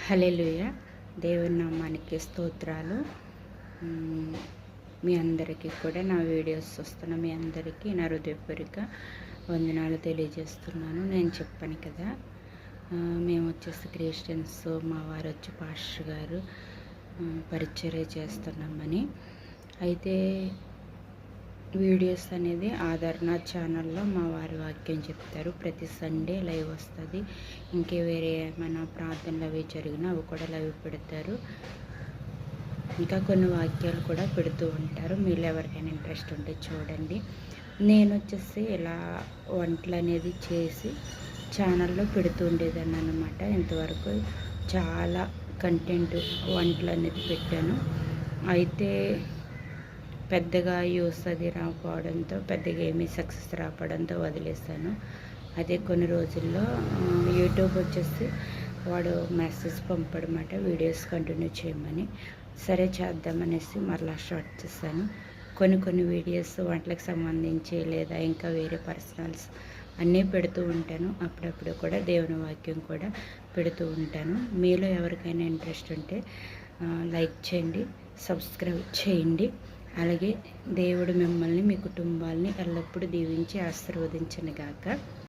హల్లెలూయా. దేవుని నామానికి స్తోత్రాలు. మీ అందరికీ కూడా నా వీడియోస్ చూస్తున్న మీ అందరికీ నా హృదయపూర్వక వందనాలు తెలియజేస్తున్నాను. నేను చెప్పాను కదా, మేము వచ్చేసి క్రిస్టియన్స్, మా వారు వచ్చి పాస్టర్ గారు పరిచర్య చేస్తున్నామని. అయితే వీడియోస్ అనేది ఆదరణ ఛానల్లో మా వారి వాక్యం చెప్తారు. ప్రతి సండే లైవ్ వస్తుంది. ఇంకే వేరే ఏమైనా ప్రార్థనలు అవి జరిగినా అవి కూడా లైవ్ పెడతారు. ఇంకా కొన్ని వాక్యాలు కూడా పెడుతూ ఉంటారు. మీరు ఎవరికైనా ఇంట్రెస్ట్ ఉంటే చూడండి. నేను వచ్చేసి ఇలా వంటలు అనేది చేసి ఛానల్లో పెడుతూ ఉండేదాన్ని అన్నమాట. ఇంతవరకు చాలా కంటెంట్ వంటలు అనేది పెట్టాను. అయితే పెద్దగా యూస్ అది రాకపోవడంతో, పెద్దగా ఏమీ సక్సెస్ రాకపోవడంతో వదిలేస్తాను. అదే కొన్ని రోజుల్లో యూట్యూబ్ వచ్చేసి వాడు మెసేజ్ పంపడమాట, వీడియోస్ కంటిన్యూ చేయమని. సరే చేద్దామనేసి మరలా స్టార్ట్ చేశాను. కొన్ని వీడియోస్ వంటలకు సంబంధించి లేదా ఇంకా వేరే పర్సనల్స్ అన్నీ పెడుతూ ఉంటాను. అప్పుడప్పుడు కూడా దేవుని వాక్యం కూడా పెడుతూ ఉంటాను. మీలో ఎవరికైనా ఇంట్రెస్ట్ ఉంటే లైక్ చేయండి, సబ్స్క్రైబ్ చేయండి. అలాగే దేవుడు మిమ్మల్ని, మీ కుటుంబాలని ఎల్లప్పుడూ దీవించి ఆశీర్వదించును గాక.